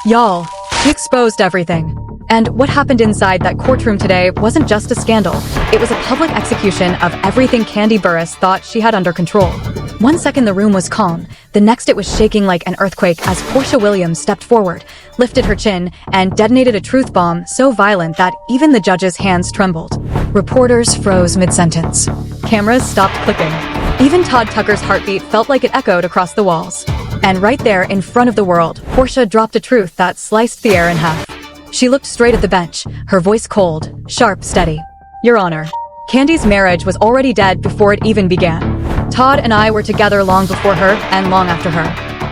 Y'all, he exposed everything. And what happened inside that courtroom today wasn't just a scandal. It was a public execution of everything Kandi Burruss thought she had under control. One second the room was calm, the next it was shaking like an earthquake as Porsha Williams stepped forward, lifted her chin, and detonated a truth bomb so violent that even the judge's hands trembled. Reporters froze mid-sentence. Cameras stopped clicking. Even Todd Tucker's heartbeat felt like it echoed across the walls. And right there, in front of the world, Porsha dropped a truth that sliced the air in half. She looked straight at the bench, her voice cold, sharp, steady. Your Honor, Kandi's marriage was already dead before it even began. Todd and I were together long before her and long after her.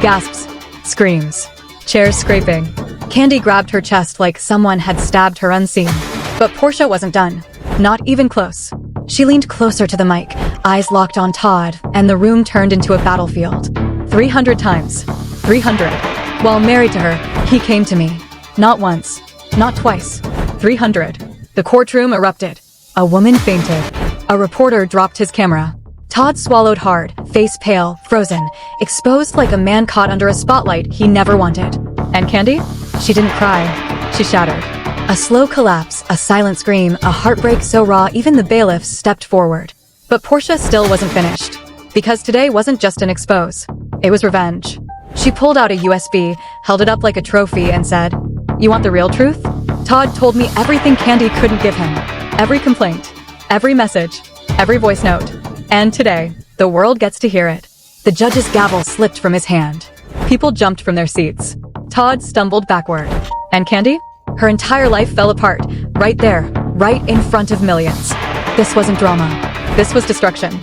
Gasps, screams, chairs scraping. Kandi grabbed her chest like someone had stabbed her unseen. But Porsha wasn't done. Not even close. She leaned closer to the mic, eyes locked on Todd, and the room turned into a battlefield. 300 times. 300. While married to her, he came to me. Not once. Not twice. 300. The courtroom erupted. A woman fainted. A reporter dropped his camera. Todd swallowed hard, face pale, frozen, exposed like a man caught under a spotlight he never wanted. And Kandi? She didn't cry. She shattered. A slow collapse, a silent scream, a heartbreak so raw even the bailiffs stepped forward. But Porsha still wasn't finished. Because today wasn't just an expose. It was revenge. She pulled out a USB, held it up like a trophy, and said, "You want the real truth? Todd told me everything Kandi couldn't give him. Every complaint, every message, every voice note. And today, the world gets to hear it." The judge's gavel slipped from his hand. People jumped from their seats. Todd stumbled backward. And Kandi? Her entire life fell apart, right there, right in front of millions. This wasn't drama. This was destruction.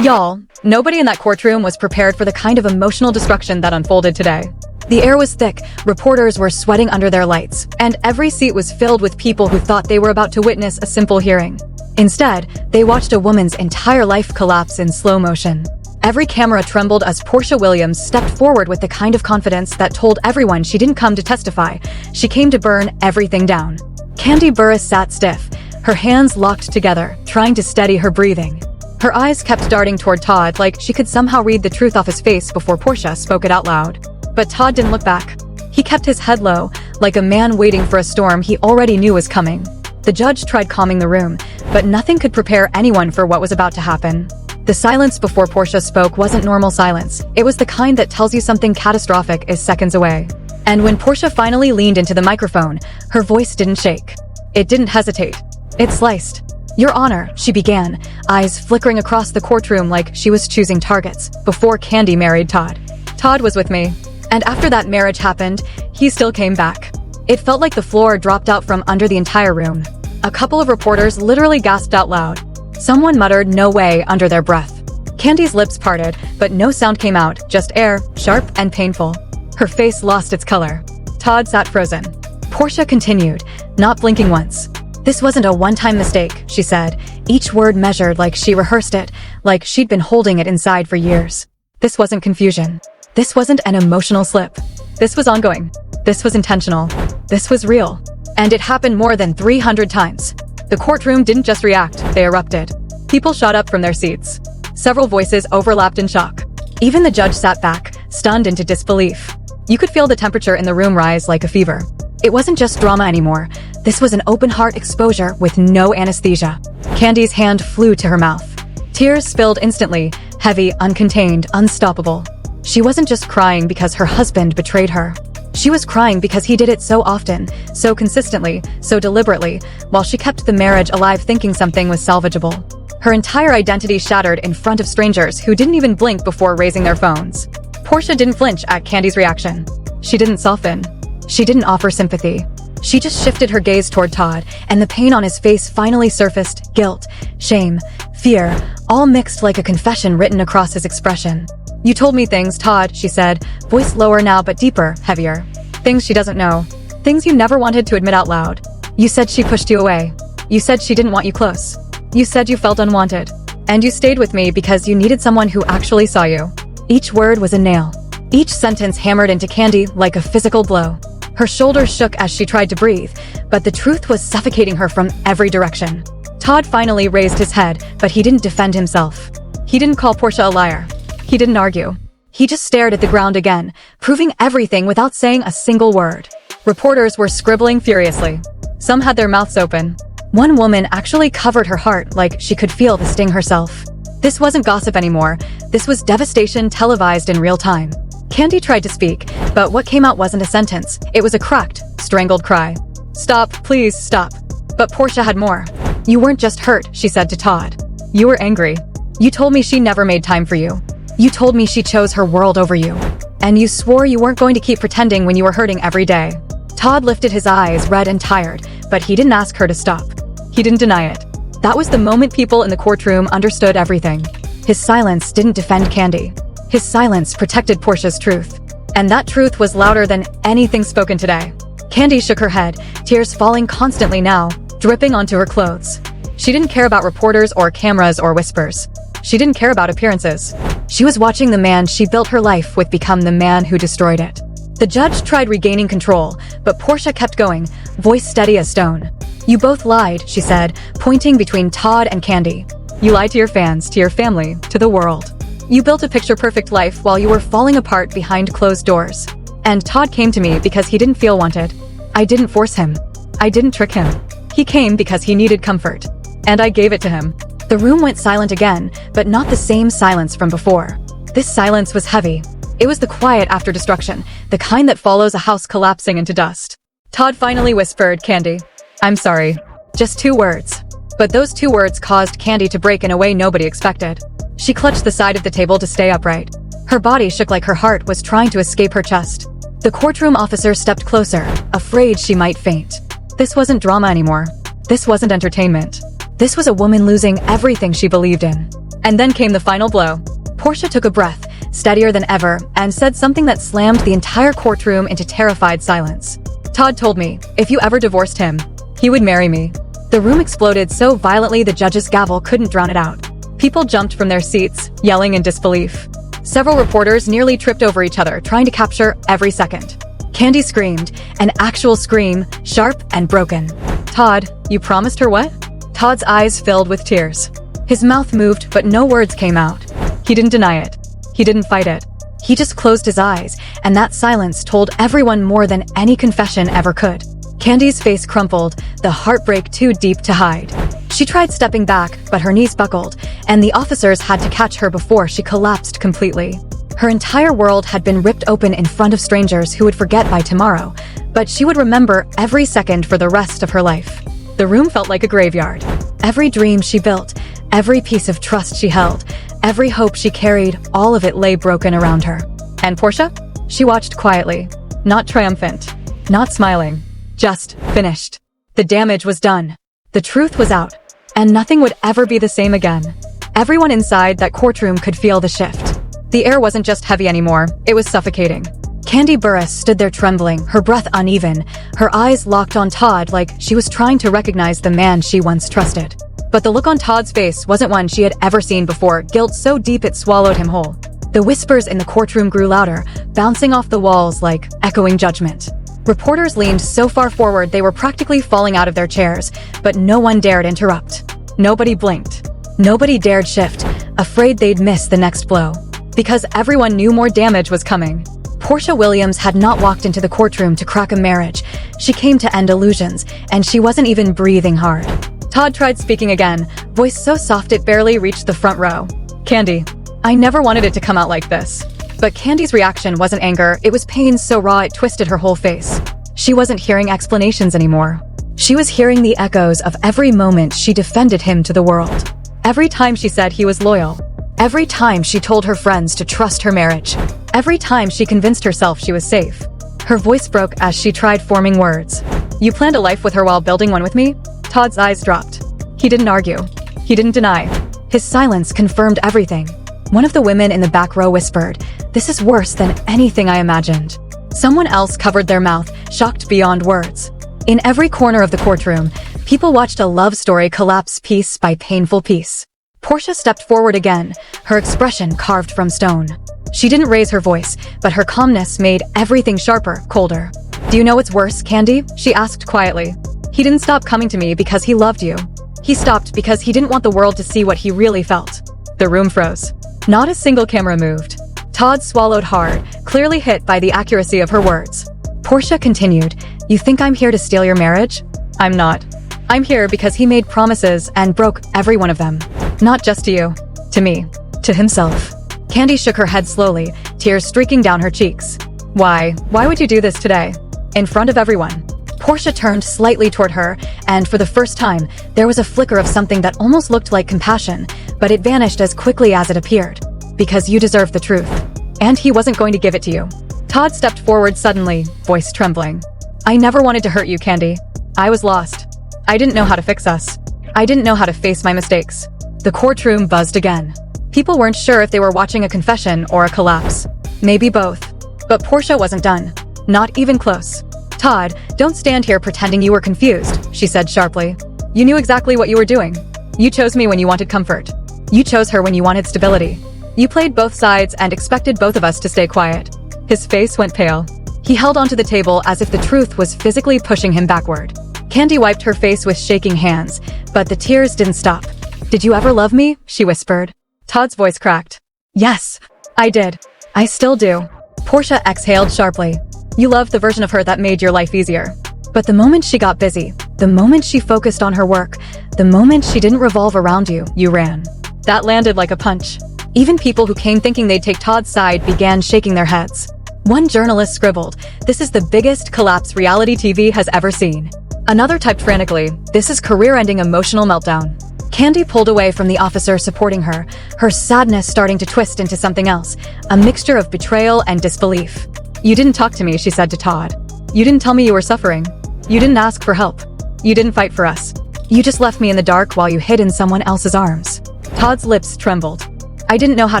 Y'all, nobody in that courtroom was prepared for the kind of emotional destruction that unfolded today. The air was thick, reporters were sweating under their lights, and every seat was filled with people who thought they were about to witness a simple hearing. Instead, they watched a woman's entire life collapse in slow motion. Every camera trembled as Porsha Williams stepped forward with the kind of confidence that told everyone she didn't come to testify. She came to burn everything down. Kandi Burruss sat stiff, her hands locked together, trying to steady her breathing. Her eyes kept darting toward Todd like she could somehow read the truth off his face before Porsha spoke it out loud. But Todd didn't look back. He kept his head low, like a man waiting for a storm he already knew was coming. The judge tried calming the room, but nothing could prepare anyone for what was about to happen. The silence before Porsha spoke wasn't normal silence. It was the kind that tells you something catastrophic is seconds away. And when Porsha finally leaned into the microphone, her voice didn't shake. It didn't hesitate. It sliced. "Your Honor," she began, eyes flickering across the courtroom like she was choosing targets, before Kandi married Todd. Todd was with me. And after that marriage happened, he still came back. It felt like the floor dropped out from under the entire room. A couple of reporters literally gasped out loud. Someone muttered "no way" under their breath. Kandi's lips parted, but no sound came out, just air, sharp and painful. Her face lost its color. Todd sat frozen. Porsha continued, not blinking once. "This wasn't a one-time mistake," she said, each word measured like she rehearsed it, like she'd been holding it inside for years. "This wasn't confusion. This wasn't an emotional slip. This was ongoing. This was intentional. This was real. And it happened more than 300 times." The courtroom didn't just react, they erupted. People shot up from their seats. Several voices overlapped in shock. Even the judge sat back, stunned into disbelief. You could feel the temperature in the room rise like a fever. It wasn't just drama anymore. This was an open-heart exposure with no anesthesia. Kandi's hand flew to her mouth. Tears spilled instantly, heavy, uncontained, unstoppable. She wasn't just crying because her husband betrayed her. She was crying because he did it so often, so consistently, so deliberately, while she kept the marriage alive thinking something was salvageable. Her entire identity shattered in front of strangers who didn't even blink before raising their phones. Porsha didn't flinch at Kandi's reaction. She didn't soften. She didn't offer sympathy. She just shifted her gaze toward Todd, and the pain on his face finally surfaced, guilt, shame, fear, all mixed like a confession written across his expression. "You told me things, Todd," she said, voice lower now but deeper, heavier. "Things she doesn't know. Things you never wanted to admit out loud. You said she pushed you away. You said she didn't want you close. You said you felt unwanted. And you stayed with me because you needed someone who actually saw you." Each word was a nail. Each sentence hammered into Kandi like a physical blow. Her shoulders shook as she tried to breathe, but the truth was suffocating her from every direction. Todd finally raised his head, but he didn't defend himself. He didn't call Porsha a liar. He didn't argue. He just stared at the ground again, proving everything without saying a single word. Reporters were scribbling furiously. Some had their mouths open. One woman actually covered her heart like she could feel the sting herself. This wasn't gossip anymore. This was devastation televised in real time. Kandi tried to speak, but what came out wasn't a sentence. It was a cracked, strangled cry. "Stop, please stop." But Porsha had more. "You weren't just hurt," she said to Todd. "You were angry. You told me she never made time for you. You told me she chose her world over you. And you swore you weren't going to keep pretending when you were hurting every day." Todd lifted his eyes, red and tired, but he didn't ask her to stop. He didn't deny it. That was the moment people in the courtroom understood everything. His silence didn't defend Kandi. His silence protected Porsha's truth. And that truth was louder than anything spoken today. Kandi shook her head, tears falling constantly now, dripping onto her clothes. She didn't care about reporters or cameras or whispers. She didn't care about appearances. She was watching the man she built her life with become the man who destroyed it. The judge tried regaining control, but Porsha kept going, voice steady as stone. "You both lied," she said, pointing between Todd and Kandi. "You lied to your fans, to your family, to the world. You built a picture-perfect life while you were falling apart behind closed doors. And Todd came to me because he didn't feel wanted. I didn't force him. I didn't trick him. He came because he needed comfort. And I gave it to him." The room went silent again, but not the same silence from before. This silence was heavy. It was the quiet after destruction, the kind that follows a house collapsing into dust. Todd finally whispered, "Kandi, I'm sorry." Just 2 words. But those 2 words caused Kandi to break in a way nobody expected. She clutched the side of the table to stay upright. Her body shook like her heart was trying to escape her chest. The courtroom officer stepped closer, afraid she might faint. This wasn't drama anymore. This wasn't entertainment. This was a woman losing everything she believed in. And then came the final blow. Porsha took a breath, steadier than ever, and said something that slammed the entire courtroom into terrified silence. "Todd told me, if you ever divorced him, he would marry me." The room exploded so violently the judge's gavel couldn't drown it out. People jumped from their seats, yelling in disbelief. Several reporters nearly tripped over each other, trying to capture every second. Kandi screamed, an actual scream, sharp and broken. "Todd, you promised her what?" Todd's eyes filled with tears. His mouth moved, but no words came out. He didn't deny it. He didn't fight it. He just closed his eyes, and that silence told everyone more than any confession ever could. Kandi's face crumpled, the heartbreak too deep to hide. She tried stepping back, but her knees buckled, and the officers had to catch her before she collapsed completely. Her entire world had been ripped open in front of strangers who would forget by tomorrow, but she would remember every second for the rest of her life. The room felt like a graveyard. Every dream she built, every piece of trust she held, every hope she carried, all of it lay broken around her. And Porsha? She watched quietly, not triumphant, not smiling, just finished. The damage was done. The truth was out, and nothing would ever be the same again. Everyone inside that courtroom could feel the shift. The air wasn't just heavy anymore, it was suffocating. Kandi Burris stood there trembling, her breath uneven, her eyes locked on Todd like she was trying to recognize the man she once trusted. But the look on Todd's face wasn't one she had ever seen before, guilt so deep it swallowed him whole. The whispers in the courtroom grew louder, bouncing off the walls like echoing judgment. Reporters leaned so far forward they were practically falling out of their chairs, but no one dared interrupt. Nobody blinked. Nobody dared shift, afraid they'd miss the next blow. Because everyone knew more damage was coming. Porsha Williams had not walked into the courtroom to crack a marriage. She came to end illusions, and she wasn't even breathing hard. Todd tried speaking again, voice so soft it barely reached the front row. "Kandi, I never wanted it to come out like this." But Kandi's reaction wasn't anger, it was pain so raw it twisted her whole face. She wasn't hearing explanations anymore. She was hearing the echoes of every moment she defended him to the world. Every time she said he was loyal. Every time she told her friends to trust her marriage. Every time she convinced herself she was safe. Her voice broke as she tried forming words. "You planned a life with her while building one with me?" Todd's eyes dropped. He didn't argue. He didn't deny. His silence confirmed everything. One of the women in the back row whispered, "This is worse than anything I imagined." Someone else covered their mouth, shocked beyond words. In every corner of the courtroom, people watched a love story collapse piece by painful piece. Porsha stepped forward again, her expression carved from stone. She didn't raise her voice, but her calmness made everything sharper, colder. "Do you know what's worse, Kandi?" she asked quietly. "He didn't stop coming to me because he loved you. He stopped because he didn't want the world to see what he really felt." The room froze. Not a single camera moved. Todd swallowed hard, clearly hit by the accuracy of her words. Porsha continued, "You think I'm here to steal your marriage? I'm not. I'm here because he made promises and broke every one of them. Not just to you. To me. To himself." Kandi shook her head slowly, tears streaking down her cheeks. Why would you do this today? In front of everyone? Porsha turned slightly toward her, and for the first time, there was a flicker of something that almost looked like compassion, but it vanished as quickly as it appeared. "Because you deserve the truth. And he wasn't going to give it to you." Todd stepped forward suddenly, voice trembling. "I never wanted to hurt you, Kandi. I was lost. I didn't know how to fix us. I didn't know how to face my mistakes." The courtroom buzzed again. People weren't sure if they were watching a confession or a collapse. Maybe both. But Porsha wasn't done. Not even close. "Todd, don't stand here pretending you were confused," she said sharply. "You knew exactly what you were doing. You chose me when you wanted comfort. You chose her when you wanted stability. You played both sides and expected both of us to stay quiet." His face went pale. He held onto the table as if the truth was physically pushing him backward. Kandi wiped her face with shaking hands, but the tears didn't stop. "Did you ever love me?" she whispered. Todd's voice cracked. "Yes, I did. I still do." Porsha exhaled sharply. "You loved the version of her that made your life easier. But the moment she got busy, the moment she focused on her work, the moment she didn't revolve around you, you ran." That landed like a punch. Even people who came thinking they'd take Todd's side began shaking their heads. One journalist scribbled, "This is the biggest collapse reality TV has ever seen." Another typed frantically, "This is career-ending emotional meltdown." Kandi pulled away from the officer supporting her, her sadness starting to twist into something else, a mixture of betrayal and disbelief. "You didn't talk to me," she said to Todd. "You didn't tell me you were suffering. You didn't ask for help. You didn't fight for us. You just left me in the dark while you hid in someone else's arms." Todd's lips trembled. "I didn't know how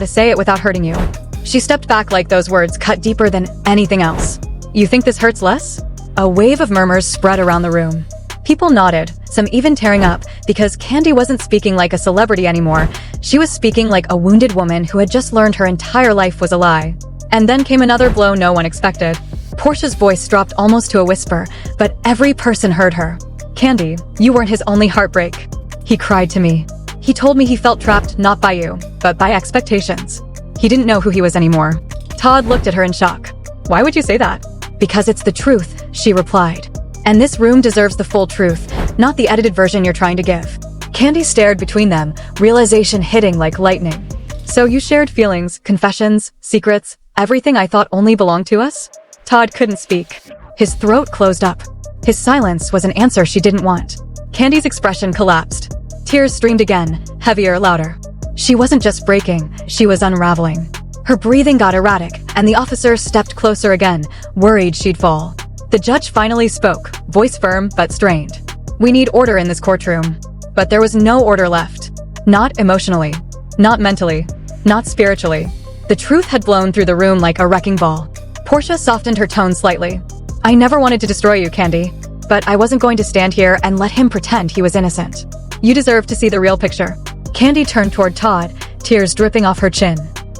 to say it without hurting you." She stepped back like those words cut deeper than anything else. "You think this hurts less?" A wave of murmurs spread around the room. People nodded, some even tearing up, because Kandi wasn't speaking like a celebrity anymore. She was speaking like a wounded woman who had just learned her entire life was a lie. And then came another blow no one expected. Porsha's voice dropped almost to a whisper, but every person heard her. "Kandi, you weren't his only heartbreak. He cried to me. He told me he felt trapped not by you, but by expectations. He didn't know who he was anymore." Todd looked at her in shock. "Why would you say that?" "Because it's the truth," she replied. "And this room deserves the full truth, not the edited version you're trying to give." Kandi stared between them, realization hitting like lightning. "So you shared feelings, confessions, secrets, everything I thought only belonged to us?" Todd couldn't speak. His throat closed up. His silence was an answer she didn't want. Kandi's expression collapsed. Tears streamed again, heavier, louder. She wasn't just breaking, she was unraveling. Her breathing got erratic, and the officer stepped closer again, worried she'd fall. The judge finally spoke, voice firm but strained. "We need order in this courtroom." But there was no order left. Not emotionally. Not mentally. Not spiritually. The truth had blown through the room like a wrecking ball. Porsha softened her tone slightly. "I never wanted to destroy you, Kandi. But I wasn't going to stand here and let him pretend he was innocent. You deserve to see the real picture." Kandi turned toward Todd, tears dripping off her chin.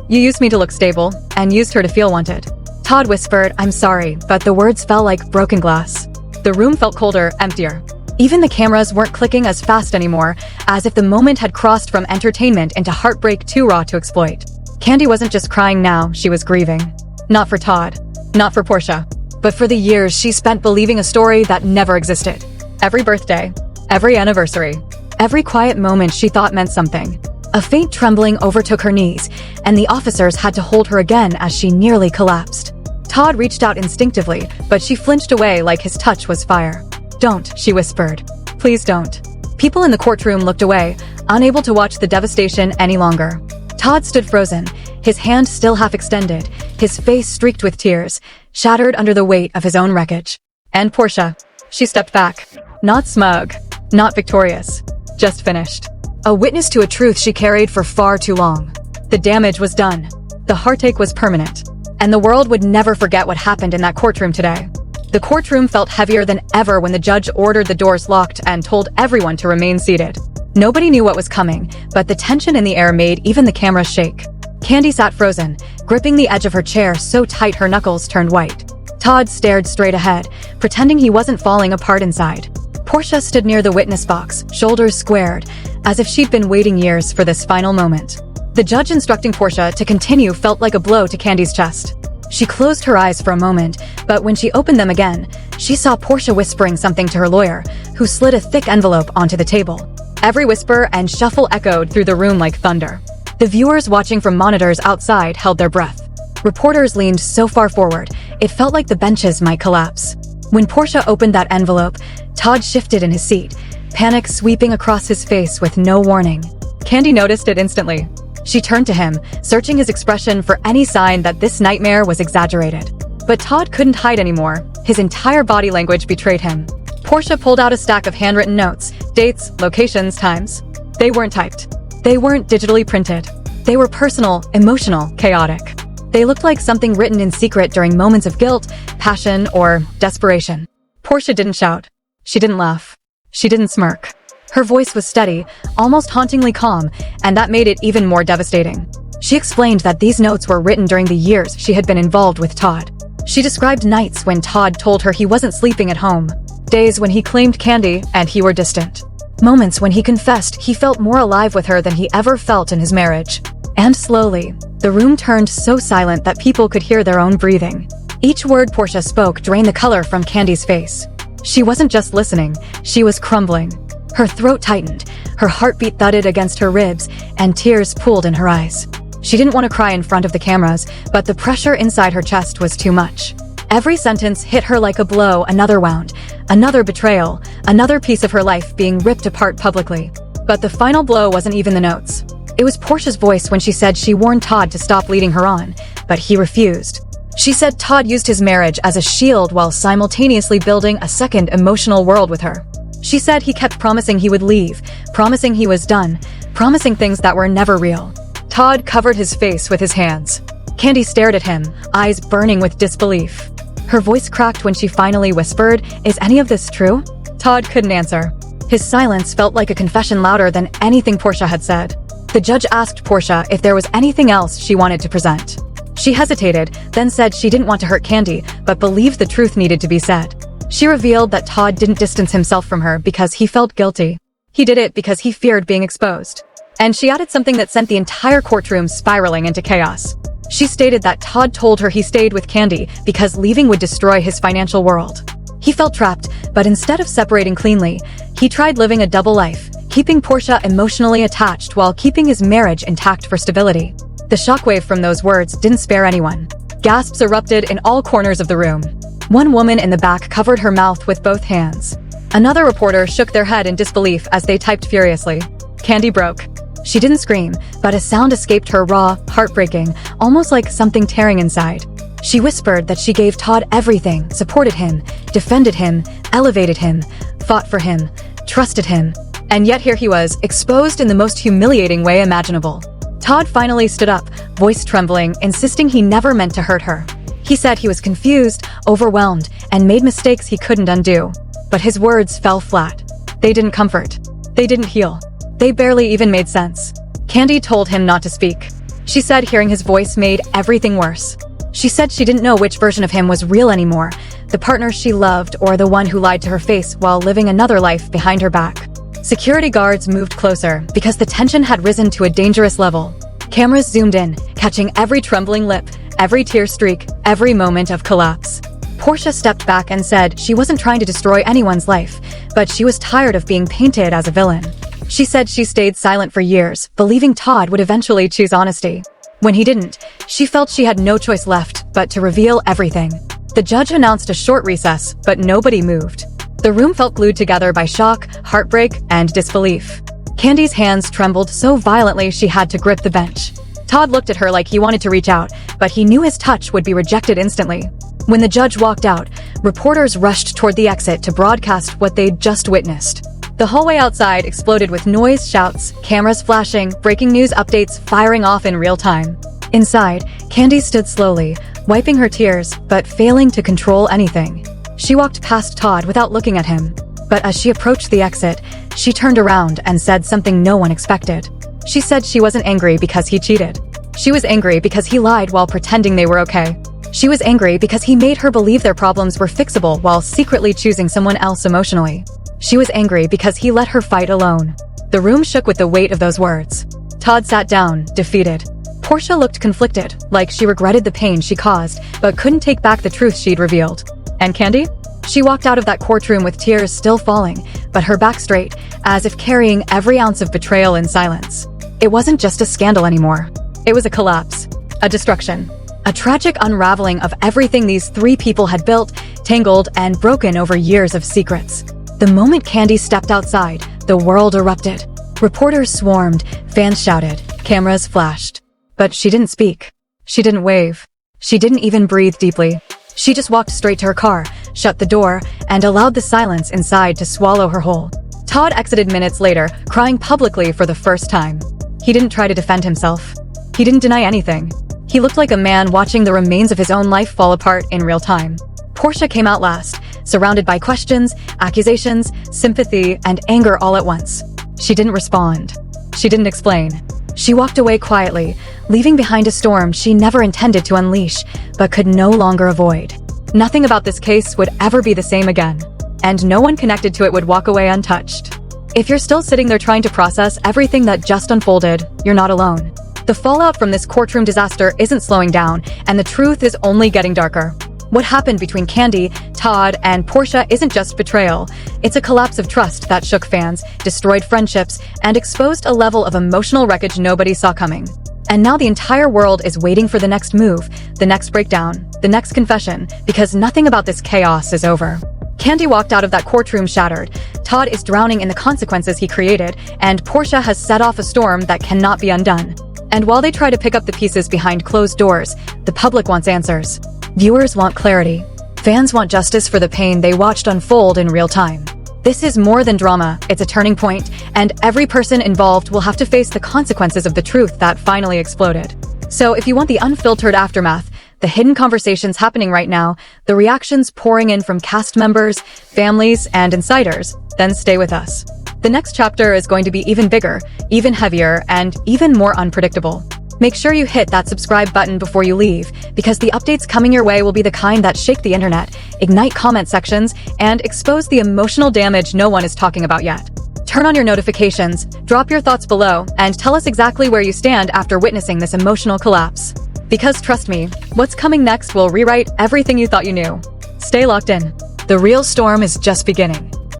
"You used me to look stable, and used her to feel wanted." Todd whispered, "I'm sorry," but the words fell like broken glass. The room felt colder, emptier. Even the cameras weren't clicking as fast anymore, as if the moment had crossed from entertainment into heartbreak too raw to exploit. Kandi wasn't just crying now, she was grieving. Not for Todd. Not for Porsha. But for the years she spent believing a story that never existed. Every birthday. Every anniversary. Every quiet moment she thought meant something. A faint trembling overtook her knees, and the officers had to hold her again as she nearly collapsed. Todd reached out instinctively, but she flinched away like his touch was fire. "Don't," she whispered. "Please don't." People in the courtroom looked away, unable to watch the devastation any longer. Todd stood frozen, his hand still half extended, his face streaked with tears, shattered under the weight of his own wreckage. And Porsha. She stepped back. Not smug. Not victorious. Just finished. A witness to a truth she carried for far too long. The damage was done. The heartache was permanent. And the world would never forget what happened in that courtroom today. The courtroom felt heavier than ever when the judge ordered the doors locked and told everyone to remain seated. Nobody knew what was coming, but the tension in the air made even the cameras shake. Kandi sat frozen, gripping the edge of her chair so tight her knuckles turned white. Todd stared straight ahead, pretending he wasn't falling apart inside. Porsha stood near the witness box, shoulders squared, as if she'd been waiting years for this final moment. The judge instructing Porsha to continue felt like a blow to Kandi's chest. She closed her eyes for a moment, but when she opened them again, she saw Porsha whispering something to her lawyer, who slid a thick envelope onto the table. Every whisper and shuffle echoed through the room like thunder. The viewers watching from monitors outside held their breath. Reporters leaned so far forward, it felt like the benches might collapse. When Porsha opened that envelope, Todd shifted in his seat, panic sweeping across his face with no warning. Kandi noticed it instantly. She turned to him, searching his expression for any sign that this nightmare was exaggerated. But Todd couldn't hide anymore. His entire body language betrayed him. Porsha pulled out a stack of handwritten notes, dates, locations, times. They weren't typed. They weren't digitally printed. They were personal, emotional, chaotic. They looked like something written in secret during moments of guilt, passion, or desperation. Porsha didn't shout. She didn't laugh. She didn't smirk. Her voice was steady, almost hauntingly calm, and that made it even more devastating. She explained that these notes were written during the years she had been involved with Todd. She described nights when Todd told her he wasn't sleeping at home, days when he claimed Kandi and he were distant, moments when he confessed he felt more alive with her than he ever felt in his marriage. And slowly, the room turned so silent that people could hear their own breathing. Each word Porsha spoke drained the color from Kandi's face. She wasn't just listening, she was crumbling. Her throat tightened, her heartbeat thudded against her ribs, and tears pooled in her eyes. She didn't want to cry in front of the cameras, but the pressure inside her chest was too much. Every sentence hit her like a blow, another wound, another betrayal, another piece of her life being ripped apart publicly. But the final blow wasn't even the notes. It was Porsha's voice when she said she warned Todd to stop leading her on, but he refused. She said Todd used his marriage as a shield while simultaneously building a second emotional world with her. She said he kept promising he would leave, promising he was done, promising things that were never real. Todd covered his face with his hands. Kandi stared at him, eyes burning with disbelief. Her voice cracked when she finally whispered, "Is any of this true?" Todd couldn't answer. His silence felt like a confession louder than anything Porsha had said. The judge asked Porsha if there was anything else she wanted to present. She hesitated, then said she didn't want to hurt Kandi, but believed the truth needed to be said. She revealed that Todd didn't distance himself from her because he felt guilty. He did it because he feared being exposed. And she added something that sent the entire courtroom spiraling into chaos. She stated that Todd told her he stayed with Kandi because leaving would destroy his financial world. He felt trapped, but instead of separating cleanly, he tried living a double life, keeping Porsha emotionally attached while keeping his marriage intact for stability. The shockwave from those words didn't spare anyone. Gasps erupted in all corners of the room. One woman in the back covered her mouth with both hands. Another reporter shook their head in disbelief as they typed furiously. Kandi broke. She didn't scream, but a sound escaped her raw, heartbreaking, almost like something tearing inside. She whispered that she gave Todd everything, supported him, defended him, elevated him, fought for him, trusted him. And yet here he was, exposed in the most humiliating way imaginable. Todd finally stood up, voice trembling, insisting he never meant to hurt her. He said he was confused, overwhelmed, and made mistakes he couldn't undo. But his words fell flat. They didn't comfort. They didn't heal. They barely even made sense. Kandi told him not to speak. She said hearing his voice made everything worse. She said she didn't know which version of him was real anymore, the partner she loved or the one who lied to her face while living another life behind her back. Security guards moved closer because the tension had risen to a dangerous level. Cameras zoomed in, catching every trembling lip, every tear streak, every moment of collapse. Porsha stepped back and said she wasn't trying to destroy anyone's life, but she was tired of being painted as a villain. She said she stayed silent for years, believing Todd would eventually choose honesty. When he didn't, she felt she had no choice left but to reveal everything. The judge announced a short recess, but nobody moved. The room felt glued together by shock, heartbreak, and disbelief. Kandi's hands trembled so violently she had to grip the bench. Todd looked at her like he wanted to reach out, but he knew his touch would be rejected instantly. When the judge walked out, reporters rushed toward the exit to broadcast what they'd just witnessed. The hallway outside exploded with noise, shouts, cameras flashing, breaking news updates firing off in real time. Inside, Kandi stood slowly, wiping her tears, but failing to control anything. She walked past Todd without looking at him. But as she approached the exit, she turned around and said something no one expected. She said she wasn't angry because he cheated. She was angry because he lied while pretending they were okay. She was angry because he made her believe their problems were fixable while secretly choosing someone else emotionally. She was angry because he let her fight alone. The room shook with the weight of those words. Todd sat down, defeated. Porsha looked conflicted, like she regretted the pain she caused, but couldn't take back the truth she'd revealed. And Kandi? She walked out of that courtroom with tears still falling, but her back straight, as if carrying every ounce of betrayal in silence. It wasn't just a scandal anymore. It was a collapse, a destruction, a tragic unraveling of everything these three people had built, tangled, and broken over years of secrets. The moment Kandi stepped outside, the world erupted. Reporters swarmed, fans shouted, cameras flashed. But she didn't speak. She didn't wave. She didn't even breathe deeply. She just walked straight to her car, shut the door, and allowed the silence inside to swallow her whole. Todd exited minutes later, crying publicly for the first time. He didn't try to defend himself. He didn't deny anything. He looked like a man watching the remains of his own life fall apart in real time. Porsha came out last, surrounded by questions, accusations, sympathy, and anger all at once. She didn't respond. She didn't explain. She walked away quietly, leaving behind a storm she never intended to unleash, but could no longer avoid. Nothing about this case would ever be the same again, and no one connected to it would walk away untouched. If you're still sitting there trying to process everything that just unfolded, you're not alone. The fallout from this courtroom disaster isn't slowing down, and the truth is only getting darker. What happened between Kandi, Todd, and Porsha isn't just betrayal. It's a collapse of trust that shook fans, destroyed friendships, and exposed a level of emotional wreckage nobody saw coming. And now the entire world is waiting for the next move, the next breakdown, the next confession, because nothing about this chaos is over. Kandi walked out of that courtroom shattered. Todd is drowning in the consequences he created, and Porsha has set off a storm that cannot be undone. And while they try to pick up the pieces behind closed doors, the public wants answers. Viewers want clarity. Fans want justice for the pain they watched unfold in real time. This is more than drama, it's a turning point, and every person involved will have to face the consequences of the truth that finally exploded. So if you want the unfiltered aftermath, the hidden conversations happening right now, the reactions pouring in from cast members, families, and insiders, then stay with us. The next chapter is going to be even bigger, even heavier, and even more unpredictable. Make sure you hit that subscribe button before you leave, because the updates coming your way will be the kind that shake the internet, ignite comment sections, and expose the emotional damage no one is talking about yet. Turn on your notifications, drop your thoughts below, and tell us exactly where you stand after witnessing this emotional collapse. Because trust me, what's coming next will rewrite everything you thought you knew. Stay locked in. The real storm is just beginning.